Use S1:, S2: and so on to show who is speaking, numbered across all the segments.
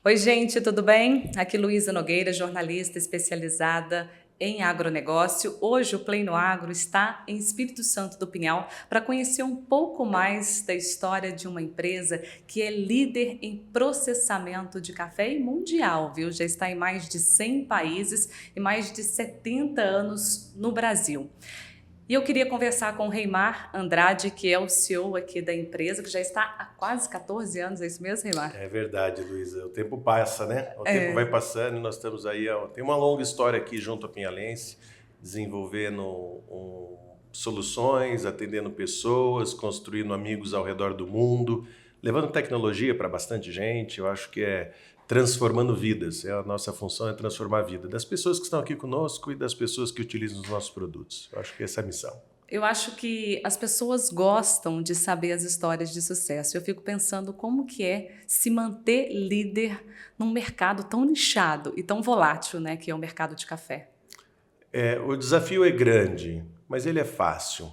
S1: Oi, gente, tudo bem? Aqui Luísa Nogueira, jornalista especializada em agronegócio. Hoje o Play no Agro está em Espírito Santo do Pinhal para conhecer um pouco mais da história de uma empresa que é líder em processamento de café e mundial, viu? Já está em mais de 100 países e mais de 70 anos no Brasil. E eu queria conversar com o Reimar Andrade, que é o CEO aqui da empresa, que já está há quase 14 anos, é isso mesmo, Reimar?
S2: É verdade, Luísa. O tempo passa, né? O tempo vai passando e nós estamos aí. Tem uma longa história aqui junto à Pinhalense, desenvolvendo soluções, atendendo pessoas, construindo amigos ao redor do mundo, levando tecnologia para bastante gente. Eu acho que é transformando vidas. A nossa função é transformar a vida das pessoas que estão aqui conosco e das pessoas que utilizam os nossos produtos. Eu acho que essa é a missão.
S1: Eu acho que as pessoas gostam de saber as histórias de sucesso. Eu fico pensando como que é se manter líder num mercado tão nichado e tão volátil, né, que é o mercado de café.
S2: O desafio é grande, mas ele é fácil.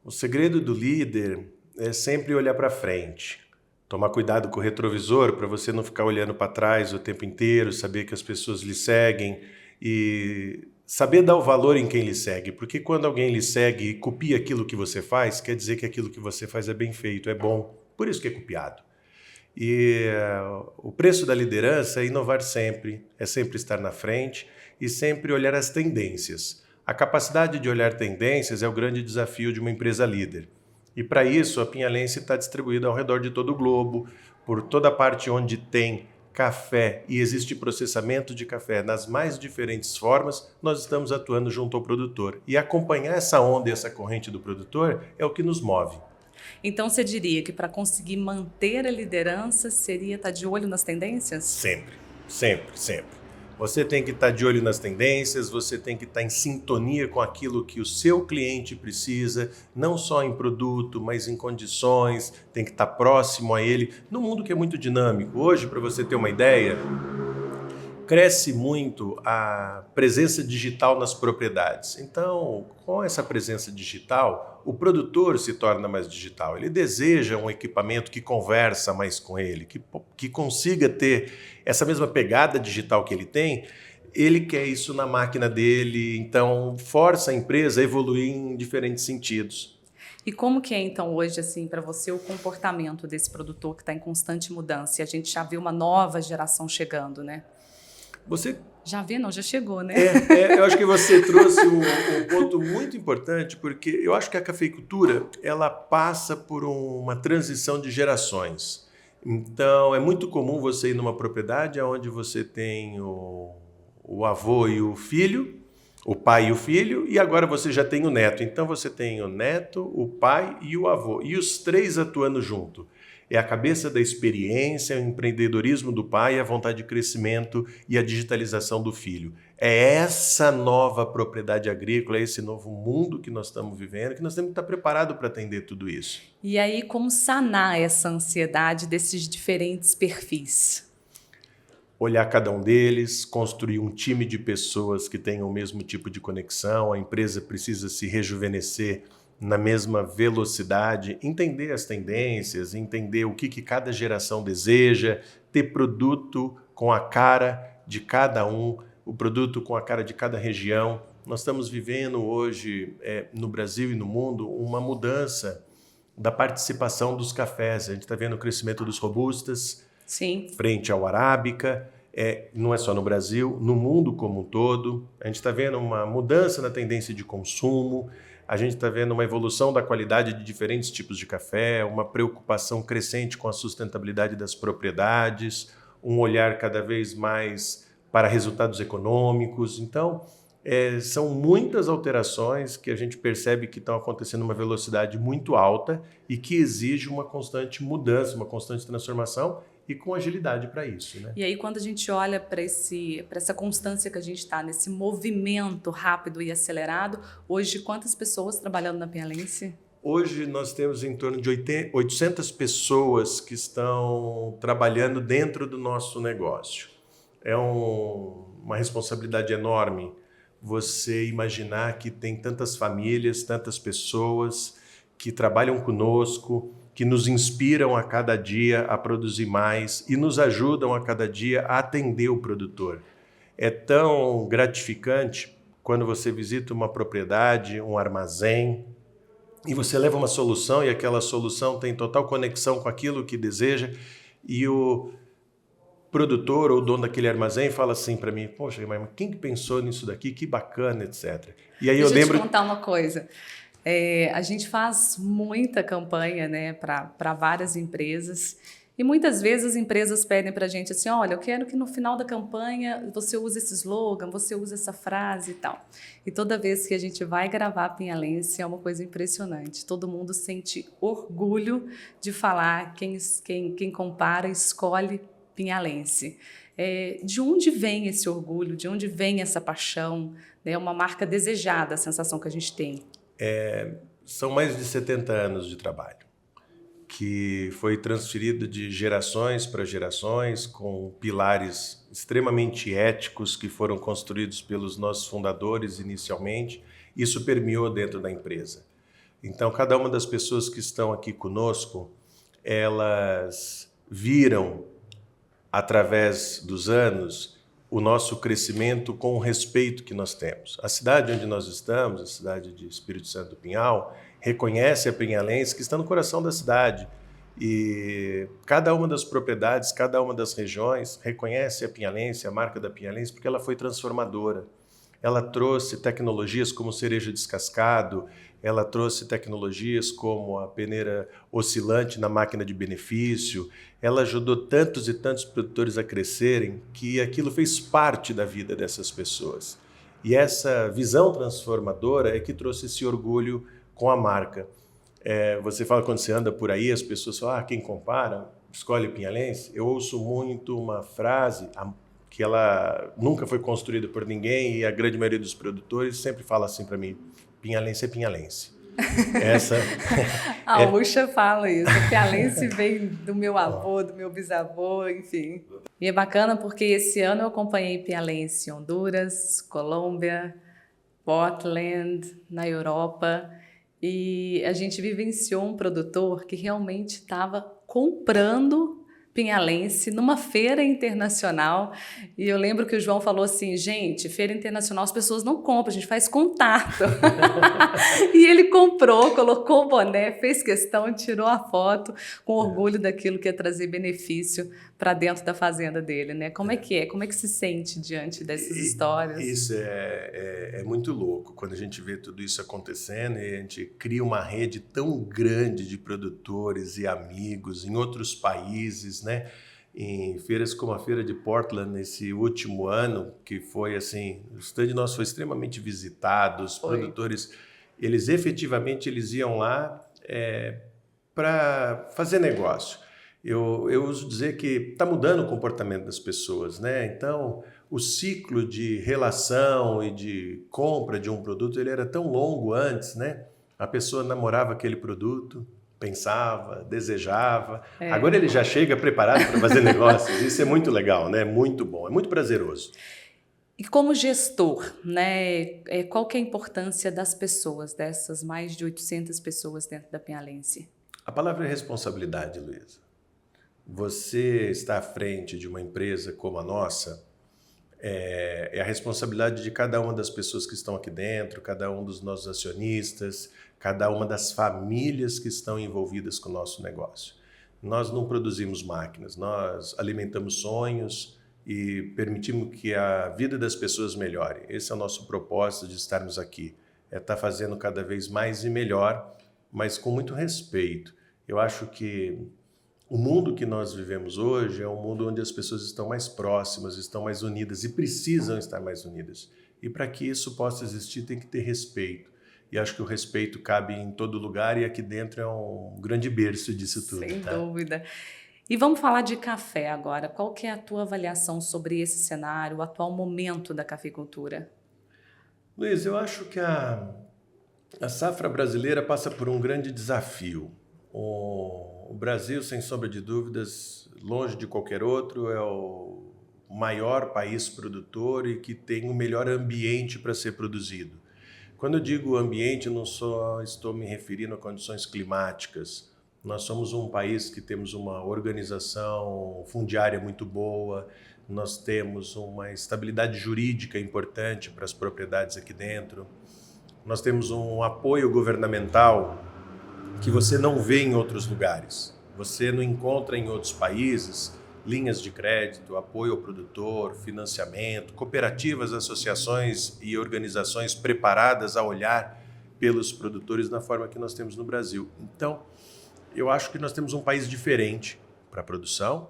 S2: O segredo do líder é sempre olhar para frente. Tomar cuidado com o retrovisor para você não ficar olhando para trás o tempo inteiro, saber que as pessoas lhe seguem e saber dar o valor em quem lhe segue. Porque quando alguém lhe segue e copia aquilo que você faz, quer dizer que aquilo que você faz é bem feito, é bom. Por isso que é copiado. E o preço da liderança é inovar sempre, é sempre estar na frente e sempre olhar as tendências. A capacidade de olhar tendências é o grande desafio de uma empresa líder. E para isso, a Pinhalense está distribuída ao redor de todo o globo, por toda a parte onde tem café e existe processamento de café nas mais diferentes formas, nós estamos atuando junto ao produtor. E acompanhar essa onda e essa corrente do produtor é o que nos move.
S1: Então você diria que para conseguir manter a liderança seria estar de olho nas tendências?
S2: Sempre, sempre, sempre. Você tem que estar de olho nas tendências, você tem que estar em sintonia com aquilo que o seu cliente precisa, não só em produto, mas em condições, tem que estar próximo a ele, num mundo que é muito dinâmico. Hoje, para você ter uma ideia, cresce muito a presença digital nas propriedades. Então, com essa presença digital, o produtor se torna mais digital. Ele deseja um equipamento que conversa mais com ele, que consiga ter essa mesma pegada digital que ele tem. Ele quer isso na máquina dele, então força a empresa a evoluir em diferentes sentidos.
S1: E como que é então hoje assim para você o comportamento desse produtor que está em constante mudança? E a gente já viu uma nova geração chegando, né?
S2: Você
S1: Já vê, não, já chegou, né?
S2: eu acho que você trouxe um ponto muito importante, porque eu acho que a cafeicultura ela passa por uma transição de gerações. Então, é muito comum você ir numa propriedade onde você tem o avô e o filho, o pai e o filho, e agora você já tem o neto. Então, você tem o neto, o pai e o avô, e os três atuando junto. É a cabeça da experiência, o empreendedorismo do pai, a vontade de crescimento e a digitalização do filho. É essa nova propriedade agrícola, é esse novo mundo que nós estamos vivendo, que nós temos que estar preparados para atender tudo isso.
S1: E aí, como sanar essa ansiedade desses diferentes perfis?
S2: Olhar cada um deles, construir um time de pessoas que tenham o mesmo tipo de conexão, a empresa precisa se rejuvenescer na mesma velocidade, entender as tendências, entender o que cada geração deseja, ter produto com a cara de cada um, o produto com a cara de cada região. Nós estamos vivendo hoje, no Brasil e no mundo, uma mudança da participação dos cafés. A gente está vendo o crescimento dos robustas,
S1: Sim.
S2: frente ao arábica, não é só no Brasil, no mundo como um todo. A gente está vendo uma mudança na tendência de consumo, a gente está vendo uma evolução da qualidade de diferentes tipos de café, uma preocupação crescente com a sustentabilidade das propriedades, um olhar cada vez mais para resultados econômicos. Então, são muitas alterações que a gente percebe que estão acontecendo numa velocidade muito alta e que exige uma constante mudança, uma constante transformação e com agilidade para isso, né?
S1: E aí, quando a gente olha para essa constância que a gente está, nesse movimento rápido e acelerado, hoje, quantas pessoas trabalhando na Pinhalense?
S2: Hoje nós temos em torno de 800 pessoas que estão trabalhando dentro do nosso negócio. É uma responsabilidade enorme você imaginar que tem tantas famílias, tantas pessoas que trabalham conosco, que nos inspiram a cada dia a produzir mais e nos ajudam a cada dia a atender o produtor. É tão gratificante quando você visita uma propriedade, um armazém, e você leva uma solução e aquela solução tem total conexão com aquilo que deseja, e o produtor ou o dono daquele armazém fala assim para mim: poxa, mas quem que pensou nisso daqui? Que bacana, etc. E aí
S1: Deixa eu te contar uma coisa. A gente faz muita campanha, né, para várias empresas, e muitas vezes as empresas pedem para a gente assim: olha, eu quero que no final da campanha você use esse slogan, você use essa frase e tal. E toda vez que a gente vai gravar Pinhalense é uma coisa impressionante. Todo mundo sente orgulho de falar, quem compara escolhe Pinhalense. De onde vem esse orgulho? De onde vem essa paixão? É uma marca desejada, a sensação que a gente tem.
S2: São mais de 70 anos de trabalho, que foi transferido de gerações para gerações, com pilares extremamente éticos que foram construídos pelos nossos fundadores inicialmente. Isso permeou dentro da empresa. Então, cada uma das pessoas que estão aqui conosco, elas viram, através dos anos, o nosso crescimento com o respeito que nós temos. A cidade onde nós estamos, a cidade de Espírito Santo do Pinhal, reconhece a Pinhalense, que está no coração da cidade. E cada uma das propriedades, cada uma das regiões reconhece a Pinhalense, a marca da Pinhalense, porque ela foi transformadora. Ela trouxe tecnologias como cereja descascado, ela trouxe tecnologias como a peneira oscilante na máquina de benefício, ela ajudou tantos e tantos produtores a crescerem que aquilo fez parte da vida dessas pessoas. E essa visão transformadora é que trouxe esse orgulho com a marca. Você fala, quando você anda por aí, as pessoas falam: quem compara, escolhe o Pinhalense. Eu ouço muito uma frase que ela nunca foi construída por ninguém e a grande maioria dos produtores sempre fala assim para mim: Pinhalense é Pinhalense.
S1: A Ucha fala isso. O Pinhalense vem do meu avô, do meu bisavô, enfim. E é bacana porque esse ano eu acompanhei Pinhalense em Honduras, Colômbia, Portland, na Europa, e a gente vivenciou um produtor que realmente estava comprando Pinhalense numa feira internacional, e eu lembro que o João falou assim: gente, feira internacional as pessoas não compram, a gente faz contato. E ele comprou, colocou o boné, fez questão, tirou a foto com orgulho daquilo que ia trazer benefício para dentro da fazenda dele, né? Como é que é? Como é que se sente diante dessas histórias?
S2: Isso é muito louco, quando a gente vê tudo isso acontecendo e a gente cria uma rede tão grande de produtores e amigos em outros países, né? Em feiras como a feira de Portland nesse último ano, que foi assim, o stand nosso foi extremamente visitado, os produtores, eles efetivamente iam lá para fazer negócio. Eu uso dizer que está mudando o comportamento das pessoas, né? Então, o ciclo de relação e de compra de um produto, ele era tão longo antes, né? A pessoa namorava aquele produto, pensava, desejava. Agora ele já chega preparado para fazer negócios. Isso é muito legal, né? Muito bom, é muito prazeroso.
S1: E como gestor, né? Qual que é a importância das pessoas, dessas mais de 800 pessoas dentro da Pinhalense?
S2: A palavra é responsabilidade, Luísa. Você está à frente de uma empresa como a nossa, é a responsabilidade de cada uma das pessoas que estão aqui dentro, cada um dos nossos acionistas, cada uma das famílias que estão envolvidas com o nosso negócio. Nós não produzimos máquinas, nós alimentamos sonhos e permitimos que a vida das pessoas melhore. Esse é o nosso propósito de estarmos aqui, é estar fazendo cada vez mais e melhor, mas com muito respeito. Eu acho que o mundo que nós vivemos hoje é um mundo onde as pessoas estão mais próximas, estão mais unidas e precisam estar mais unidas. E para que isso possa existir, tem que ter respeito. E acho que o respeito cabe em todo lugar e aqui dentro é um grande berço disso tudo.
S1: Sem dúvida. E vamos falar de café agora. Qual que é a tua avaliação sobre esse cenário, o atual momento da cafeicultura?
S2: Luiz, eu acho que a safra brasileira passa por um grande desafio. O Brasil, sem sombra de dúvidas, longe de qualquer outro, é o maior país produtor e que tem o melhor ambiente para ser produzido. Quando eu digo ambiente, não só estou me referindo a condições climáticas. Nós somos um país que temos uma organização fundiária muito boa, nós temos uma estabilidade jurídica importante para as propriedades aqui dentro, nós temos um apoio governamental que você não vê em outros lugares. Você não encontra em outros países linhas de crédito, apoio ao produtor, financiamento, cooperativas, associações e organizações preparadas a olhar pelos produtores da forma que nós temos no Brasil. Então, eu acho que nós temos um país diferente para a produção.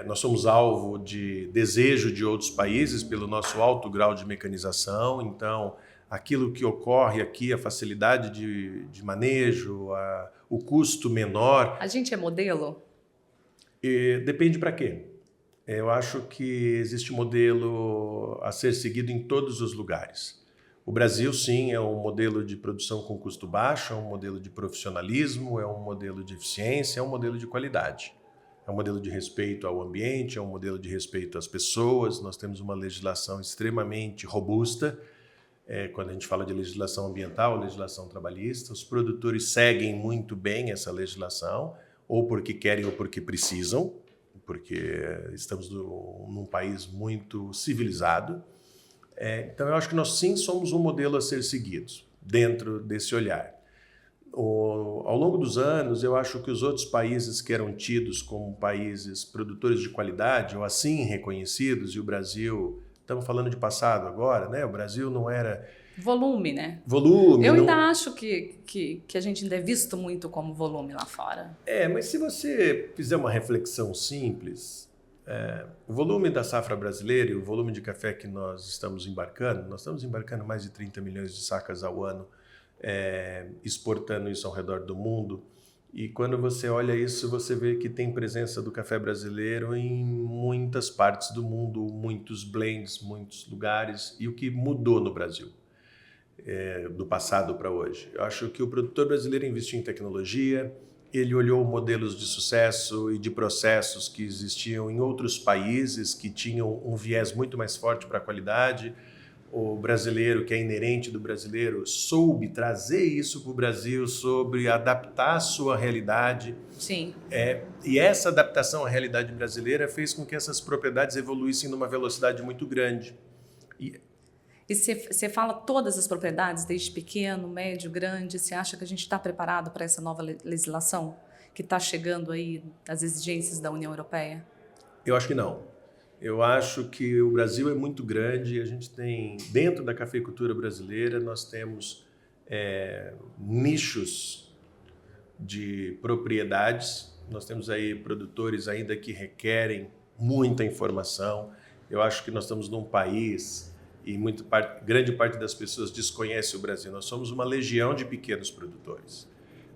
S2: Nós somos alvo de desejo de outros países pelo nosso alto grau de mecanização. Então, aquilo que ocorre aqui, a facilidade de manejo, o custo menor.
S1: A gente é modelo?
S2: Depende para quê. Eu acho que existe modelo a ser seguido em todos os lugares. O Brasil, sim, é um modelo de produção com custo baixo, é um modelo de profissionalismo, é um modelo de eficiência, é um modelo de qualidade. É um modelo de respeito ao ambiente, é um modelo de respeito às pessoas. Nós temos uma legislação extremamente robusta. Quando a gente fala de legislação ambiental, legislação trabalhista, os produtores seguem muito bem essa legislação, ou porque querem ou porque precisam, porque estamos num país muito civilizado. Então, eu acho que nós sim somos um modelo a ser seguido dentro desse olhar. Ao longo dos anos, eu acho que os outros países que eram tidos como países produtores de qualidade, ou assim reconhecidos, e o Brasil, estamos falando de passado agora, né? O Brasil não era...
S1: Volume, né?
S2: Volume.
S1: Eu ainda acho que a gente ainda é visto muito como volume lá fora.
S2: Mas se você fizer uma reflexão simples, o volume da safra brasileira e o volume de café que nós estamos embarcando mais de 30 milhões de sacas ao ano, exportando isso ao redor do mundo. E quando você olha isso, você vê que tem presença do café brasileiro em muitas partes do mundo, muitos blends, muitos lugares. E o que mudou no Brasil, do passado para hoje? Eu acho que o produtor brasileiro investiu em tecnologia, ele olhou modelos de sucesso e de processos que existiam em outros países que tinham um viés muito mais forte para a qualidade. O brasileiro, que é inerente do brasileiro, soube trazer isso para o Brasil, sobre adaptar a sua realidade.
S1: Sim.
S2: E essa adaptação à realidade brasileira fez com que essas propriedades evoluíssem numa velocidade muito grande.
S1: E você fala todas as propriedades, desde pequeno, médio, grande, você acha que a gente está preparado para essa nova legislação que está chegando aí, as exigências da União Europeia?
S2: Eu acho que não. Eu acho que o Brasil é muito grande e a gente tem, dentro da cafeicultura brasileira, nós temos nichos de propriedades. Nós temos aí produtores ainda que requerem muita informação. Eu acho que nós estamos num país, e grande parte das pessoas desconhece o Brasil, nós somos uma legião de pequenos produtores.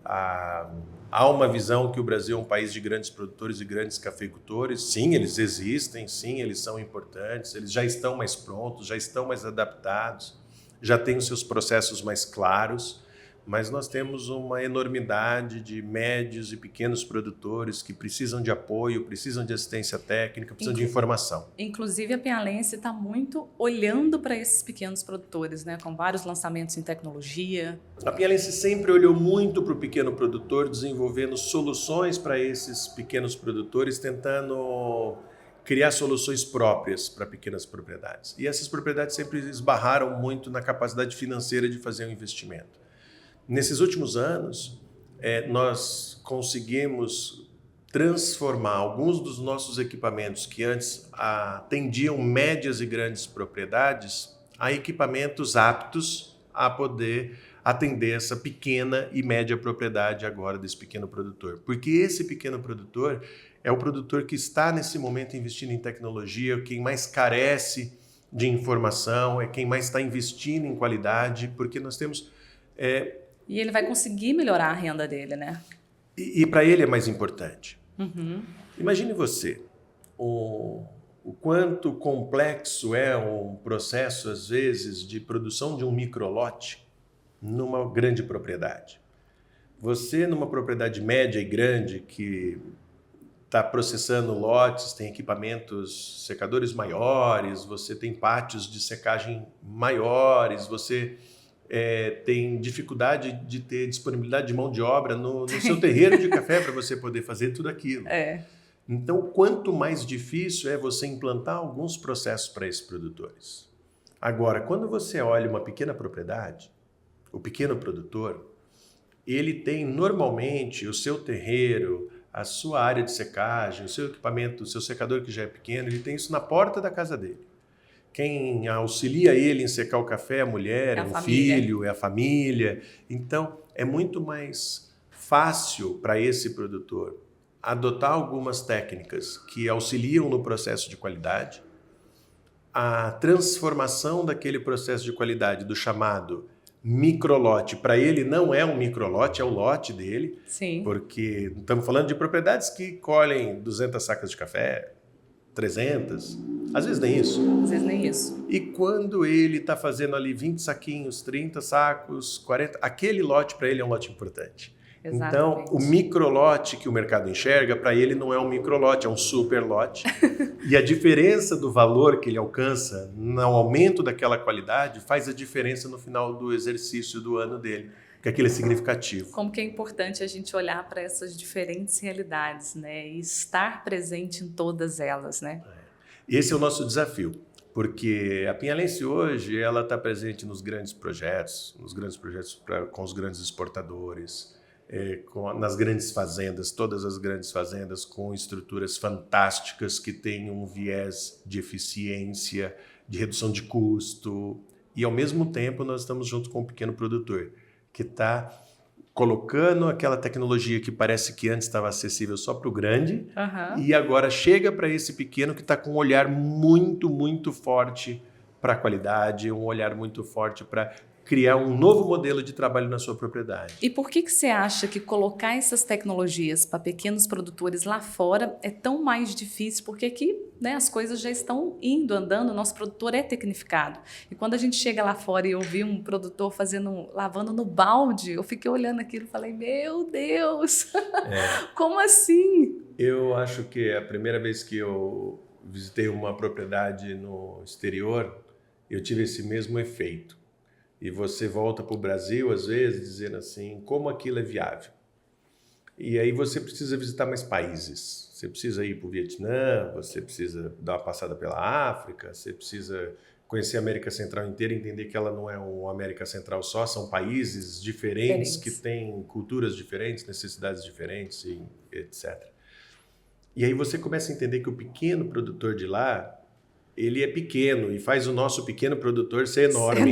S2: Há uma visão que o Brasil é um país de grandes produtores e grandes cafeicultores. Sim, eles existem, sim, eles são importantes, eles já estão mais prontos, já estão mais adaptados, já têm os seus processos mais claros, mas nós temos uma enormidade de médios e pequenos produtores que precisam de apoio, precisam de assistência técnica, precisam de informação.
S1: Inclusive, a Pialense está muito olhando para esses pequenos produtores, né? Com vários lançamentos em tecnologia.
S2: A Pialense sempre olhou muito para o pequeno produtor, desenvolvendo soluções para esses pequenos produtores, tentando criar soluções próprias para pequenas propriedades. E essas propriedades sempre esbarraram muito na capacidade financeira de fazer um investimento. Nesses últimos anos, nós conseguimos transformar alguns dos nossos equipamentos que antes atendiam médias e grandes propriedades a equipamentos aptos a poder atender essa pequena e média propriedade agora desse pequeno produtor. Porque esse pequeno produtor é o produtor que está nesse momento investindo em tecnologia, quem mais carece de informação, é quem mais está investindo em qualidade, porque nós temos...
S1: E ele vai conseguir melhorar a renda dele, né?
S2: E para ele é mais importante.
S1: Uhum.
S2: Imagine você, o quanto complexo é um processo, às vezes, de produção de um microlote numa grande propriedade. Você, numa propriedade média e grande, que está processando lotes, tem equipamentos secadores maiores, você tem pátios de secagem maiores, você tem dificuldade de ter disponibilidade de mão de obra no seu terreiro de café para você poder fazer tudo aquilo. Então, quanto mais difícil é você implantar alguns processos para esses produtores. Agora, quando você olha uma pequena propriedade, o pequeno produtor, ele tem normalmente o seu terreiro, a sua área de secagem, o seu equipamento, o seu secador que já é pequeno, ele tem isso na porta da casa dele. Quem auxilia ele em secar o café é a mulher, é o filho, é a família. Então, é muito mais fácil para esse produtor adotar algumas técnicas que auxiliam no processo de qualidade, a transformação daquele processo de qualidade do chamado microlote, para ele não é um microlote, é o lote dele.
S1: Sim.
S2: Porque estamos falando de propriedades que colhem 200 sacas de café, 300, às vezes nem isso.
S1: Às vezes nem isso.
S2: E quando ele está fazendo ali 20 saquinhos, 30 sacos, 40, aquele lote para ele é um lote importante.
S1: Exatamente.
S2: Então, o microlote que o mercado enxerga, para ele não é um microlote, é um superlote. E a diferença do valor que ele alcança no aumento daquela qualidade faz a diferença no final do exercício do ano dele, porque aquilo é significativo.
S1: Como que é importante a gente olhar para essas diferentes realidades, né? E estar presente em todas elas, né?
S2: Esse é o nosso desafio. Porque a Pinhalense hoje ela está presente nos grandes projetos com os grandes exportadores, nas grandes fazendas, todas as grandes fazendas com estruturas fantásticas que têm um viés de eficiência, de redução de custo. E, ao mesmo tempo, nós estamos junto com o pequeno produtor, que está colocando aquela tecnologia que parece que antes estava acessível só para o grande, e agora chega para esse pequeno que está com um olhar muito, muito forte para a qualidade, um olhar muito forte para criar um novo modelo de trabalho na sua propriedade.
S1: E por que você acha que colocar essas tecnologias para pequenos produtores lá fora é tão mais difícil? Porque aqui, né, as coisas já estão andando, o nosso produtor é tecnificado. E quando a gente chega lá fora e eu vi um produtor lavando no balde, eu fiquei olhando aquilo e falei, meu Deus, como assim?
S2: Eu acho que a primeira vez que eu visitei uma propriedade no exterior, eu tive esse mesmo efeito. E você volta para o Brasil, às vezes, dizendo assim, como aquilo é viável. E aí você precisa visitar mais países. Você precisa ir para o Vietnã, você precisa dar uma passada pela África, você precisa conhecer a América Central inteira, entender que ela não é uma América Central só, são países diferentes que têm culturas diferentes, necessidades diferentes, e etc. E aí você começa a entender que o pequeno produtor de lá, ele é pequeno e faz o nosso pequeno produtor ser enorme.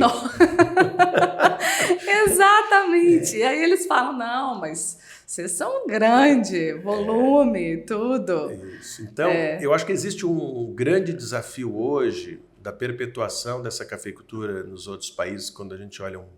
S1: Exatamente. E aí eles falam, não, mas vocês são grande, volume, tudo.
S2: Isso. Então, eu acho que existe um grande desafio hoje da perpetuação dessa cafeicultura nos outros países, quando a gente olha um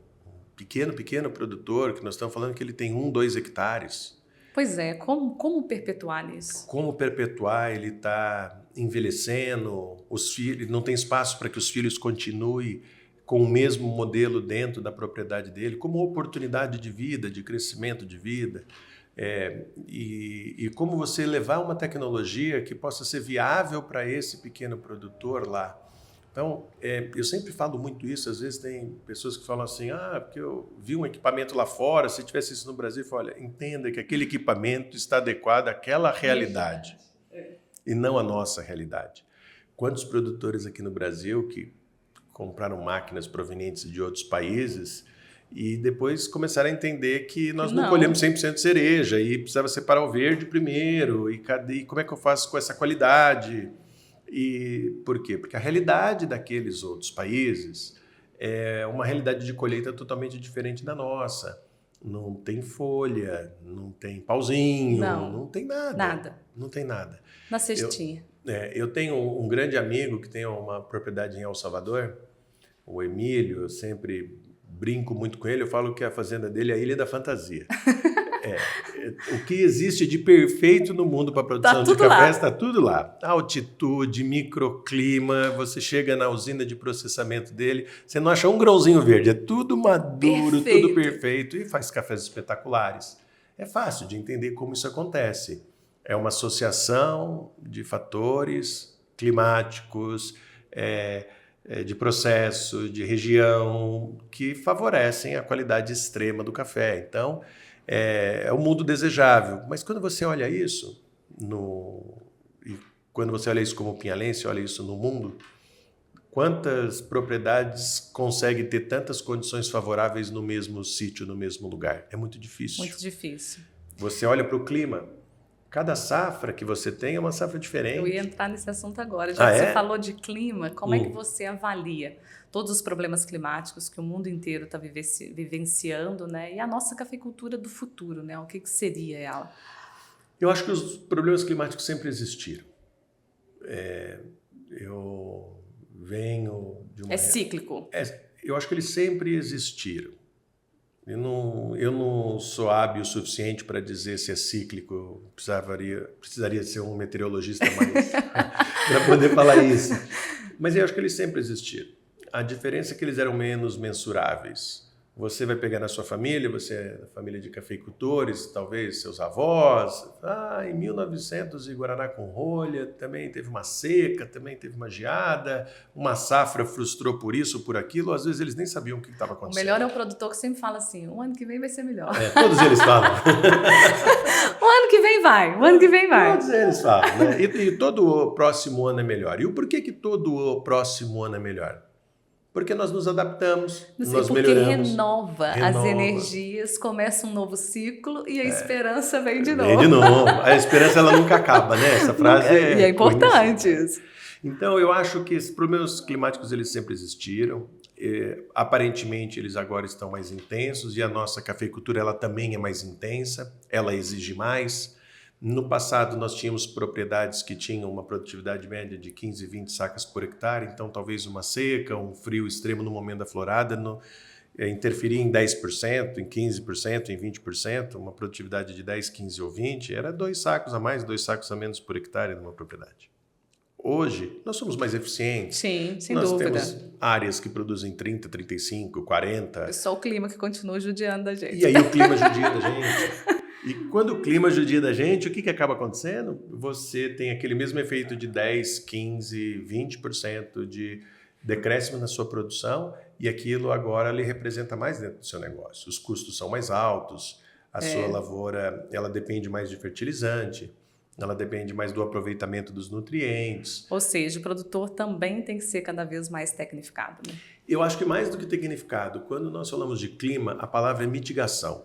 S2: pequeno produtor, que nós estamos falando que ele tem 1, 2 hectares.
S1: Pois é, como perpetuar isso?
S2: Como perpetuar, ele está envelhecendo, os filhos, não tem espaço para que os filhos continuem com o mesmo modelo dentro da propriedade dele, como oportunidade de vida, de crescimento de vida, e como você levar uma tecnologia que possa ser viável para esse pequeno produtor lá. Então, eu sempre falo muito isso, às vezes tem pessoas que falam assim, porque eu vi um equipamento lá fora, se tivesse isso no Brasil, eu falo, olha, entenda que aquele equipamento está adequado àquela realidade e não à nossa realidade. Quantos produtores aqui no Brasil que compraram máquinas provenientes de outros países e depois começaram a entender que nós não colhemos 100% de cereja e precisava separar o verde primeiro, e como é que eu faço com essa qualidade? E por quê? Porque a realidade daqueles outros países é uma realidade de colheita totalmente diferente da nossa. Não tem folha, não tem pauzinho, não tem nada.
S1: Nada.
S2: Não tem nada.
S1: Na cestinha.
S2: Eu tenho um grande amigo que tem uma propriedade em El Salvador, o Emílio, eu sempre brinco muito com ele, eu falo que a fazenda dele é a Ilha da Fantasia. O que existe de perfeito no mundo para a produção de café está tudo lá. Altitude, microclima, você chega na usina de processamento dele, você não acha um grãozinho verde, é tudo maduro, tudo perfeito e faz cafés espetaculares. É fácil de entender como isso acontece. É uma associação de fatores climáticos, de processo, de região, que favorecem a qualidade extrema do café. Então, é o mundo desejável. Mas quando você olha isso, e quando você olha isso como pinhalense, olha isso no mundo, quantas propriedades conseguem ter tantas condições favoráveis no mesmo sítio, no mesmo lugar? É muito difícil.
S1: Muito difícil.
S2: Você olha para o clima, cada safra que você tem é uma safra diferente.
S1: Eu ia entrar nesse assunto agora. Já que você falou de clima, como é que você avalia todos os problemas climáticos que o mundo inteiro está vivenciando, né? E a nossa cafeicultura do futuro, né? O que seria ela?
S2: Eu acho que os problemas climáticos sempre existiram. Eu venho de uma...
S1: É cíclico?
S2: Eu acho que eles sempre existiram. Eu não sou hábil o suficiente para dizer se é cíclico. Eu precisaria ser um meteorologista mais para poder falar isso. Mas eu acho que eles sempre existiram. A diferença é que eles eram menos mensuráveis. Você vai pegar na sua família, você é da família de cafeicultores, talvez seus avós. Em 1900 em Guaraná com rolha, também teve uma seca, também teve uma geada, uma safra frustrou por isso, por aquilo. Às vezes eles nem sabiam o que estava acontecendo.
S1: O melhor é o produtor que sempre fala assim, o ano que vem vai ser melhor.
S2: Todos eles falam.
S1: O ano que vem vai, o ano que vem vai.
S2: Todos eles falam, né? E todo o próximo ano é melhor. E o porquê que todo o próximo ano é melhor? Porque nós nos adaptamos, nós melhoramos.
S1: Renova as energias, começa um novo ciclo e a esperança vem de novo.
S2: Vem de novo. A esperança ela nunca acaba, né? Essa frase
S1: E é importante isso.
S2: Então, eu acho que esses problemas climáticos eles sempre existiram. Aparentemente, eles agora estão mais intensos e a nossa cafeicultura ela também é mais intensa, ela exige mais. No passado, nós tínhamos propriedades que tinham uma produtividade média de 15, 20 sacas por hectare, então talvez uma seca, um frio extremo no momento da florada interferia em 10%, em 15%, em 20%, uma produtividade de 10, 15 ou 20, era 2 sacos a mais, 2 sacos a menos por hectare numa propriedade. Hoje, nós somos mais eficientes.
S1: Sim, sem dúvida.
S2: Nós temos áreas que produzem 30, 35, 40.
S1: É só o clima que continua judiando da gente.
S2: E aí o clima judia da gente. E quando o clima judia da gente, o que acaba acontecendo? Você tem aquele mesmo efeito de 10, 15, 20% de decréscimo na sua produção e aquilo agora lhe representa mais dentro do seu negócio. Os custos são mais altos, a sua lavoura ela depende mais de fertilizante, ela depende mais do aproveitamento dos nutrientes.
S1: Ou seja, o produtor também tem que ser cada vez mais tecnificado, né?
S2: Eu acho que mais do que tecnificado, quando nós falamos de clima, a palavra é mitigação.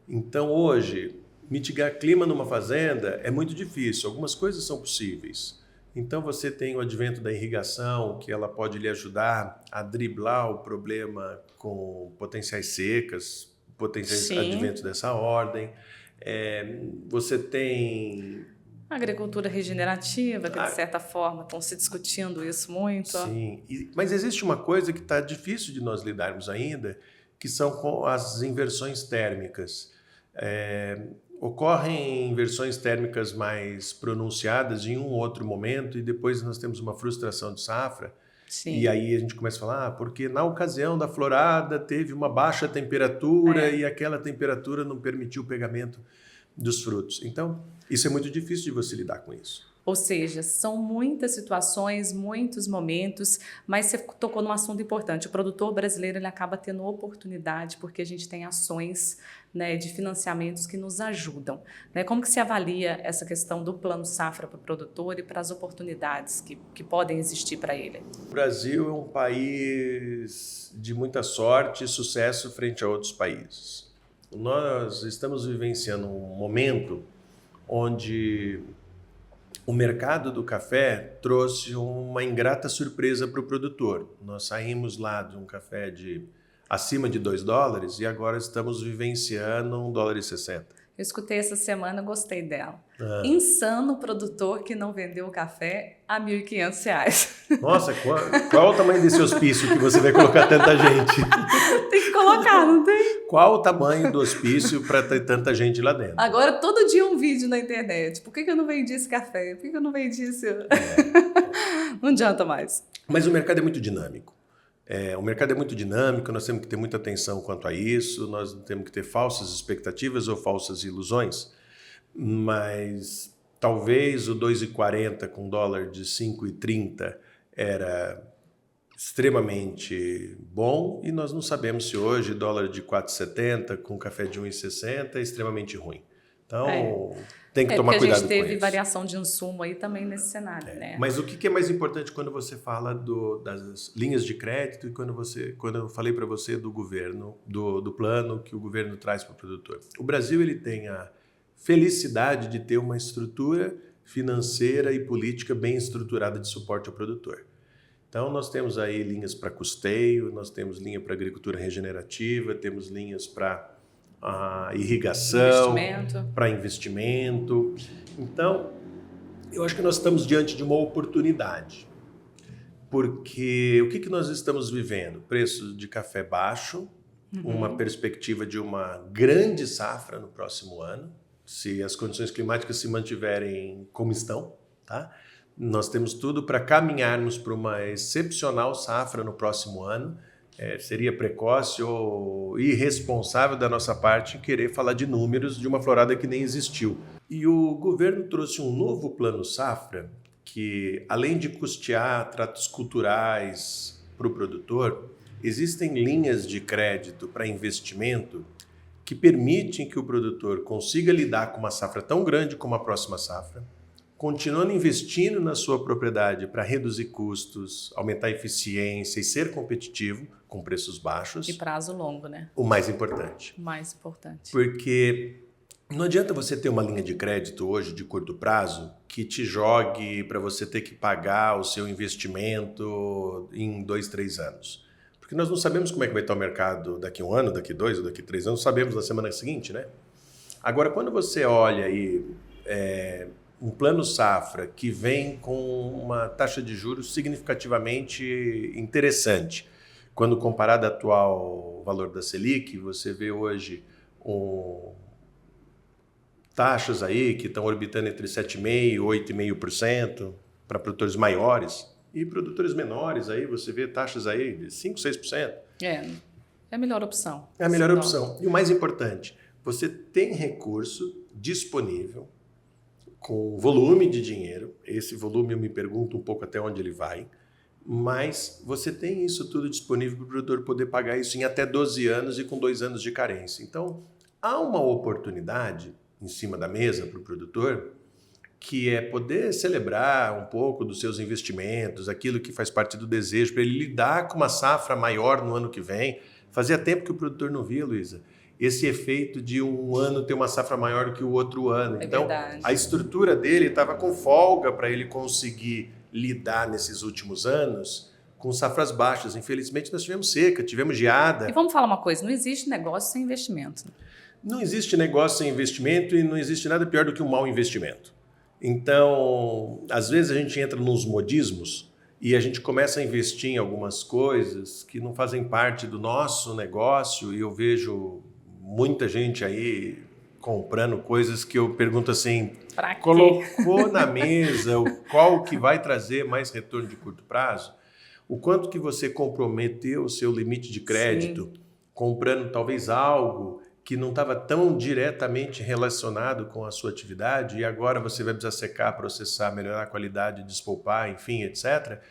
S2: Então, hoje, mitigar clima numa fazenda é muito difícil. Algumas coisas são possíveis. Então, você tem o advento da irrigação, que ela pode lhe ajudar a driblar o problema com potenciais secas, potenciais adventos dessa ordem. Você tem...
S1: agricultura regenerativa, que de certa forma estão se discutindo isso muito.
S2: Sim, mas existe uma coisa que está difícil de nós lidarmos ainda, que são com as inversões térmicas. Ocorrem inversões térmicas mais pronunciadas em um outro momento e depois nós temos uma frustração de safra.
S1: Sim.
S2: E aí a gente começa a falar, porque na ocasião da florada teve uma baixa temperatura e aquela temperatura não permitiu o pegamento dos frutos. Então, isso é muito difícil de você lidar com isso.
S1: Ou seja, são muitas situações, muitos momentos, mas você tocou num assunto importante. O produtor brasileiro ele acaba tendo oportunidade porque a gente tem ações, né, de financiamentos que nos ajudam. Né? Como que se avalia essa questão do plano safra para o produtor e para as oportunidades que podem existir para ele?
S2: O Brasil é um país de muita sorte e sucesso frente a outros países. Nós estamos vivenciando um momento onde o mercado do café trouxe uma ingrata surpresa para o produtor. Nós saímos lá de um café de acima de $2 e agora estamos vivenciando $1,60.
S1: Eu escutei essa semana, gostei dela. Insano o produtor que não vendeu o café a R$1.500.
S2: Nossa, qual o tamanho desse hospício que você vai colocar tanta gente?
S1: Tem que colocar, não tem?
S2: Qual o tamanho do hospício para ter tanta gente lá dentro?
S1: Agora, todo dia um vídeo na internet. Por que eu não vendi esse café? Por que eu não vendi esse... Não adianta mais.
S2: Mas o mercado é muito dinâmico. O mercado é muito dinâmico, nós temos que ter muita atenção quanto a isso, nós não temos que ter falsas expectativas ou falsas ilusões, mas talvez o 2,40 com dólar de 5,30 era extremamente bom e nós não sabemos se hoje dólar de 4,70 com café de 1,60 é extremamente ruim. Então, tem que tomar cuidado com isso.
S1: Porque a gente teve variação de insumo aí também nesse cenário, né?
S2: Mas o que é mais importante quando você fala das linhas de crédito e quando eu falei para você do governo, do plano que o governo traz para o produtor? O Brasil ele tem a felicidade de ter uma estrutura financeira e política bem estruturada de suporte ao produtor. Então, nós temos aí linhas para custeio, nós temos linha para agricultura regenerativa, temos linhas para irrigação, para investimento. Então, eu acho que nós estamos diante de uma oportunidade. Porque o que nós estamos vivendo? Preço de café baixo, uma perspectiva de uma grande safra no próximo ano, se as condições climáticas se mantiverem como estão, tá? Nós temos tudo para caminharmos para uma excepcional safra no próximo ano. Seria precoce ou irresponsável da nossa parte querer falar de números de uma florada que nem existiu. E o governo trouxe um novo plano safra que, além de custear tratos culturais para o produtor, existem linhas de crédito para investimento que permitem que o produtor consiga lidar com uma safra tão grande como a próxima safra, continuando investindo na sua propriedade para reduzir custos, aumentar a eficiência e ser competitivo com preços baixos.
S1: E prazo longo, né?
S2: O mais importante.
S1: O mais importante.
S2: Porque não adianta você ter uma linha de crédito hoje de curto prazo que te jogue para você ter que pagar o seu investimento em 2, 3 anos. Porque nós não sabemos como é que vai estar o mercado daqui a 1 ano, daqui a 2 ou daqui a 3 anos, sabemos na semana seguinte, né? Agora, quando você olha aí um plano safra que vem com uma taxa de juros significativamente interessante, quando comparado ao atual valor da Selic, você vê hoje taxas aí que estão orbitando entre 7,5% e 8,5% para produtores maiores, e produtores menores aí você vê taxas aí de 5%, 6%.
S1: É a melhor opção.
S2: É a melhor opção. E o mais importante, você tem recurso disponível com volume de dinheiro. Esse volume eu me pergunto um pouco até onde ele vai, mas você tem isso tudo disponível para o produtor poder pagar isso em até 12 anos e com 2 anos de carência. Então, há uma oportunidade em cima da mesa para o produtor, que é poder celebrar um pouco dos seus investimentos, aquilo que faz parte do desejo, para ele lidar com uma safra maior no ano que vem. Fazia tempo que o produtor não via, Luísa, esse efeito de um ano ter uma safra maior que o outro ano. Então,
S1: verdade.
S2: A estrutura dele estava com folga para ele conseguir lidar nesses últimos anos com safras baixas. Infelizmente, nós tivemos seca, tivemos geada.
S1: E vamos falar uma coisa, não existe negócio sem investimento.
S2: Não existe negócio sem investimento e não existe nada pior do que um mau investimento. Então, às vezes a gente entra nos modismos e a gente começa a investir em algumas coisas que não fazem parte do nosso negócio, e eu vejo muita gente aí comprando coisas que eu pergunto assim, colocou na mesa qual que vai trazer mais retorno de curto prazo? O quanto que você comprometeu o seu limite de crédito, comprando talvez algo que não estava tão diretamente relacionado com a sua atividade, e agora você vai precisar secar, processar, melhorar a qualidade, despolpar, enfim, etc.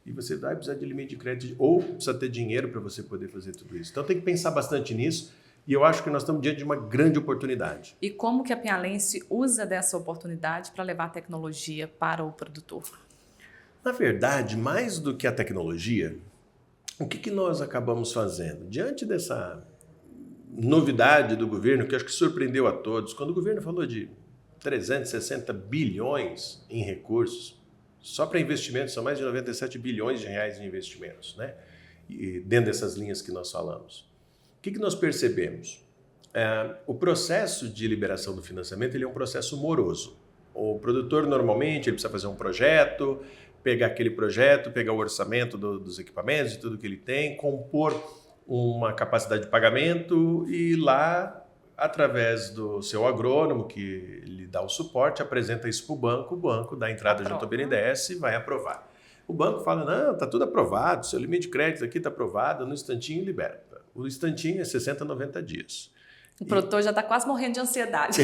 S2: E você vai precisar de limite de crédito ou precisa ter dinheiro para você poder fazer tudo isso. Então tem que pensar bastante nisso, e eu acho que nós estamos diante de uma grande oportunidade.
S1: E como que a Pinhalense usa dessa oportunidade para levar tecnologia para o produtor?
S2: Na verdade, mais do que a tecnologia, o que nós acabamos fazendo? Diante dessa novidade do governo, que acho que surpreendeu a todos, quando o governo falou de 360 bilhões em recursos, só para investimentos são mais de 97 bilhões de reais em investimentos, né? E dentro dessas linhas que nós falamos. O que nós percebemos? O processo de liberação do financiamento ele é um processo moroso. O produtor, normalmente, ele precisa fazer um projeto, pegar aquele projeto, pegar o orçamento dos equipamentos, de tudo que ele tem, compor uma capacidade de pagamento e lá, através do seu agrônomo, que lhe dá o suporte, apresenta isso para o banco dá entrada junto ao BNDES e vai aprovar. O banco fala, não, está tudo aprovado, seu limite de crédito aqui está aprovado, no instantinho libera. O instantinho é 60, 90 dias.
S1: O produtor já está quase morrendo de ansiedade.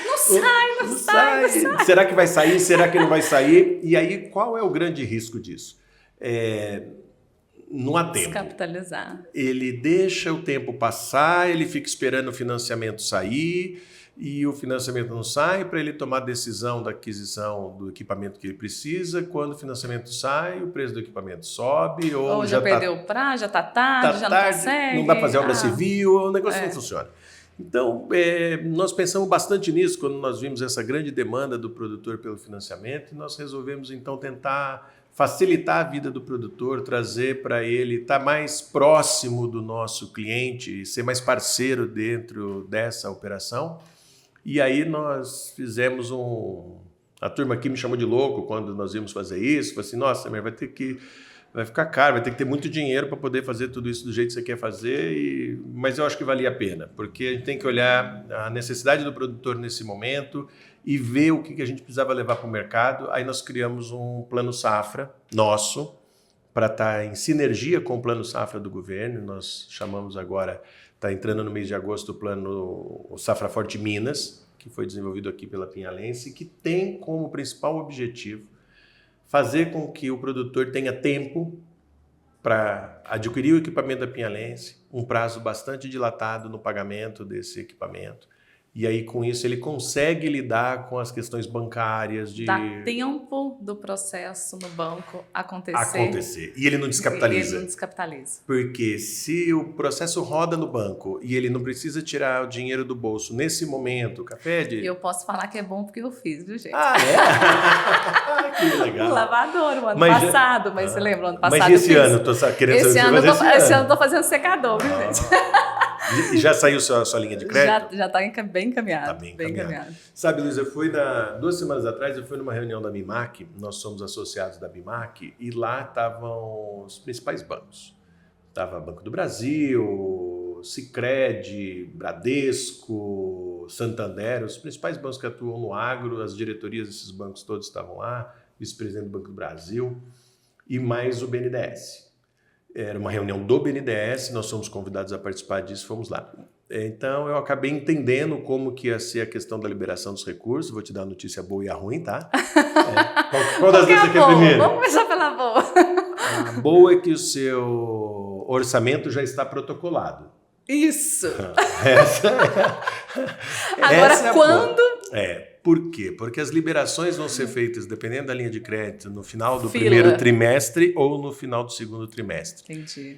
S1: Não sai.
S2: Será que vai sair? Será que não vai sair? E aí, qual é o grande risco disso? não há tempo.
S1: Descapitalizar.
S2: Ele deixa o tempo passar, ele fica esperando o financiamento sair e o financiamento não sai para ele tomar a decisão da aquisição do equipamento que ele precisa. Quando o financiamento sai, o preço do equipamento sobe ou
S1: já perdeu o prazo, já está tarde, já não consegue.
S2: Não dá para fazer obra civil, o negócio não funciona. Então, nós pensamos bastante nisso quando nós vimos essa grande demanda do produtor pelo financiamento e nós resolvemos, então, tentar facilitar a vida do produtor, trazer para ele estar mais próximo do nosso cliente, ser mais parceiro dentro dessa operação. E aí nós fizemos A turma aqui me chamou de louco quando nós íamos fazer isso. Falei assim, nossa, mas vai ficar caro, vai ter que ter muito dinheiro para poder fazer tudo isso do jeito que você quer fazer, mas eu acho que valia a pena, porque a gente tem que olhar a necessidade do produtor nesse momento e ver o que a gente precisava levar para o mercado. Aí nós criamos um plano safra nosso, para estar em sinergia com o plano safra do governo. Nós chamamos agora, está entrando no mês de agosto, o Safra Forte Minas, que foi desenvolvido aqui pela Pinhalense, que tem como principal objetivo fazer com que o produtor tenha tempo para adquirir o equipamento da Pinhalense, um prazo bastante dilatado no pagamento desse equipamento. E aí, com isso, ele consegue lidar com as questões bancárias.
S1: Dá tempo do processo no banco acontecer.
S2: E ele não descapitaliza.
S1: Ele não descapitaliza.
S2: Porque se o processo roda no banco e ele não precisa tirar o dinheiro do bolso nesse momento,
S1: Eu posso falar que é bom porque eu fiz, viu, gente?
S2: Ah, é? Que legal.
S1: Um lavadouro, ano passado, mas você lembra, ano passado
S2: mas esse ano, eu tô querendo
S1: esse ano eu tô fazendo secador, viu, gente?
S2: E já saiu sua linha de crédito?
S1: Já está bem encaminhado.
S2: Tá bem encaminhado. Sabe, Luiz, 2 semanas atrás, eu fui numa reunião da BIMAC, nós somos associados da BIMAC, e lá estavam os principais bancos. Estava Banco do Brasil, Sicredi, Bradesco, Santander, os principais bancos que atuam no agro, as diretorias desses bancos todos estavam lá, vice-presidente do Banco do Brasil, e mais o BNDES. Era uma reunião do BNDES, nós fomos convidados a participar disso, fomos lá. Então, eu acabei entendendo como que ia ser a questão da liberação dos recursos. Vou te dar a notícia boa e a ruim, tá? Qual das duas você quer primeiro?
S1: Vamos começar pela boa.
S2: A boa é que o seu orçamento já está protocolado.
S1: Isso!
S2: Agora,
S1: essa quando...
S2: Por quê? Porque as liberações vão ser feitas, dependendo da linha de crédito, no final do primeiro trimestre ou no final do segundo trimestre.
S1: Entendi.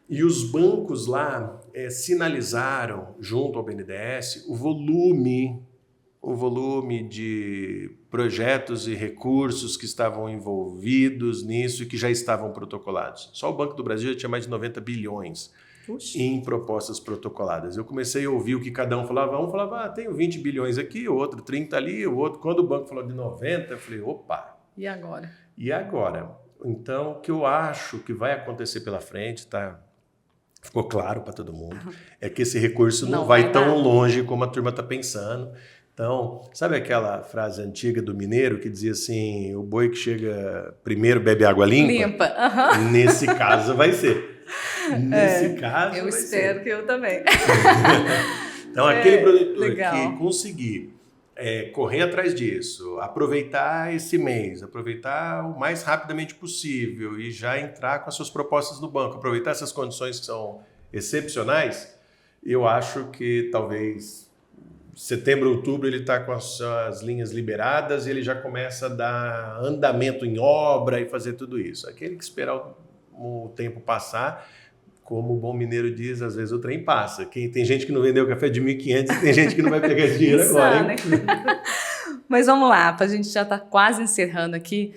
S2: E os bancos lá sinalizaram, junto ao BNDES, o volume de projetos e recursos que estavam envolvidos nisso e que já estavam protocolados. Só o Banco do Brasil já tinha mais de 90 bilhões. Puxa. Em propostas protocoladas. Eu comecei a ouvir o que cada um falava. Um falava, tenho 20 bilhões aqui, o outro 30 ali, o outro... Quando o banco falou de 90, eu falei, opa!
S1: E agora?
S2: Então, o que eu acho que vai acontecer pela frente, tá? Ficou claro para todo mundo, é que esse recurso não vai tão longe como a turma está pensando. Então, sabe aquela frase antiga do mineiro que dizia assim, o boi que chega primeiro bebe água limpa? Nesse caso vai ser. Nesse caso,
S1: eu espero que eu também.
S2: Então, aquele produtor que conseguir correr atrás disso, aproveitar esse mês, aproveitar o mais rapidamente possível e já entrar com as suas propostas no banco, aproveitar essas condições que são excepcionais, eu acho que talvez setembro, outubro, ele está com as suas linhas liberadas e ele já começa a dar andamento em obra e fazer tudo isso. Aquele que esperar o tempo passar, como o bom mineiro diz, às vezes o trem passa. Tem gente que não vendeu café de 1.500 e tem gente que não vai pegar esse dinheiro agora. Hein?
S1: Mas vamos lá, a gente já está quase encerrando aqui,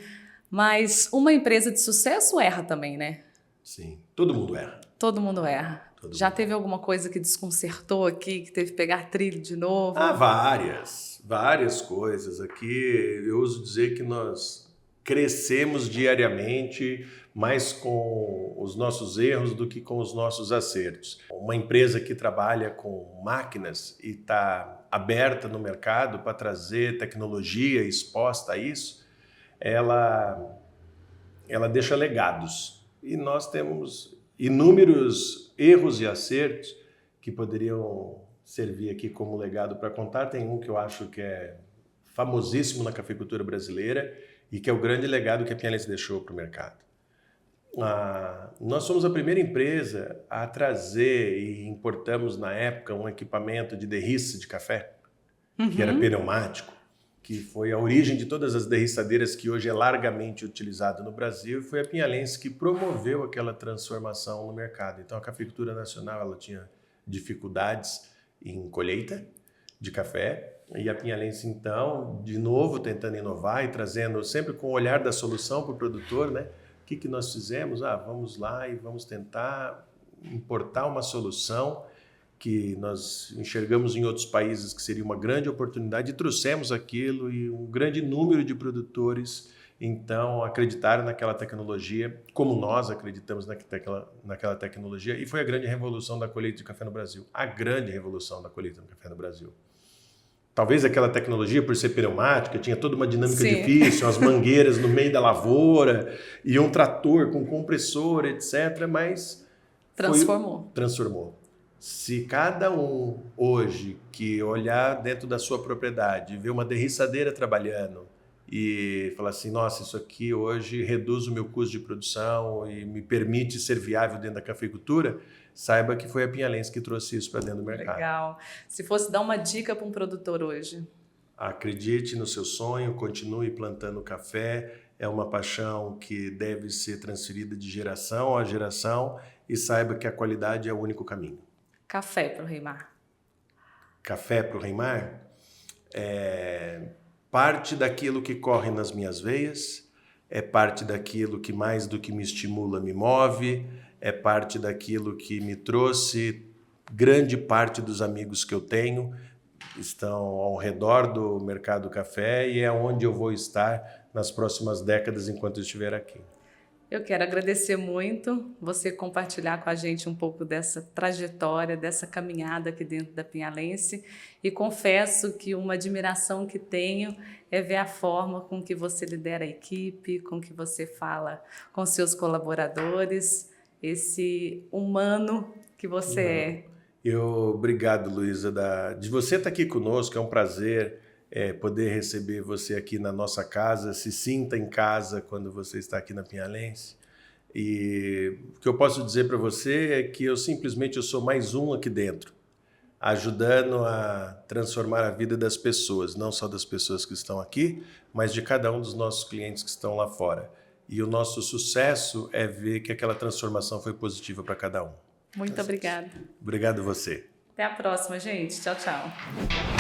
S1: mas uma empresa de sucesso erra também, né?
S2: Sim, todo mundo erra.
S1: Todo mundo erra. Já teve alguma coisa que desconcertou aqui, que teve que pegar trilho de novo?
S2: Várias coisas. Aqui eu uso dizer que nós crescemos diariamente mais com os nossos erros do que com os nossos acertos. Uma empresa que trabalha com máquinas e está aberta no mercado para trazer tecnologia exposta a isso, ela deixa legados. E nós temos inúmeros erros e acertos que poderiam servir aqui como legado para contar. Tem um que eu acho que é famosíssimo na cafeicultura brasileira e que é o grande legado que a Pinhalense deixou para o mercado. Nós somos a primeira empresa a trazer e importamos na época um equipamento de derriça de café, que era pneumático, que foi a origem de todas as derriçadeiras que hoje é largamente utilizado no Brasil, e foi a Pinhalense que promoveu aquela transformação no mercado. Então a cafeicultura nacional ela tinha dificuldades em colheita de café, e a Pinhalense então, de novo tentando inovar e trazendo sempre com o olhar da solução para o produtor, né? O que nós fizemos? Vamos lá e vamos tentar importar uma solução que nós enxergamos em outros países que seria uma grande oportunidade e trouxemos aquilo, e um grande número de produtores então acreditaram naquela tecnologia, como nós acreditamos naquela tecnologia, e foi a grande revolução da colheita de café no Brasil. A grande revolução da colheita de café no Brasil. Talvez aquela tecnologia, por ser pneumática, tinha toda uma dinâmica difícil, as mangueiras no meio da lavoura, e um trator com compressor, etc. Mas transformou. Se cada um hoje que olhar dentro da sua propriedade, ver uma derriçadeira trabalhando e falar assim, nossa, isso aqui hoje reduz o meu custo de produção e me permite ser viável dentro da cafeicultura, saiba que foi a Pinhalense que trouxe isso para dentro do mercado.
S1: Legal. Se fosse dar uma dica para um produtor hoje?
S2: Acredite no seu sonho, continue plantando café, é uma paixão que deve ser transferida de geração a geração, e saiba que a qualidade é o único caminho.
S1: Café para o Reimar.
S2: Café para o Reimar é parte daquilo que corre nas minhas veias, é parte daquilo que mais do que me estimula me move, é parte daquilo que me trouxe grande parte dos amigos que eu tenho, estão ao redor do mercado do café, e é onde eu vou estar nas próximas décadas enquanto eu estiver aqui.
S1: Eu quero agradecer muito você compartilhar com a gente um pouco dessa trajetória, dessa caminhada aqui dentro da Pinhalense, e confesso que uma admiração que tenho é ver a forma com que você lidera a equipe, com que você fala com seus colaboradores, esse humano que você é.
S2: Obrigado, Luísa, de você estar aqui conosco, é um prazer poder receber você aqui na nossa casa, se sinta em casa quando você está aqui na Pinhalense. E o que eu posso dizer para você é que eu sou mais um aqui dentro, ajudando a transformar a vida das pessoas, não só das pessoas que estão aqui, mas de cada um dos nossos clientes que estão lá fora. E o nosso sucesso é ver que aquela transformação foi positiva para cada um.
S1: Muito obrigada.
S2: Obrigado a você.
S1: Até a próxima, gente. Tchau, tchau.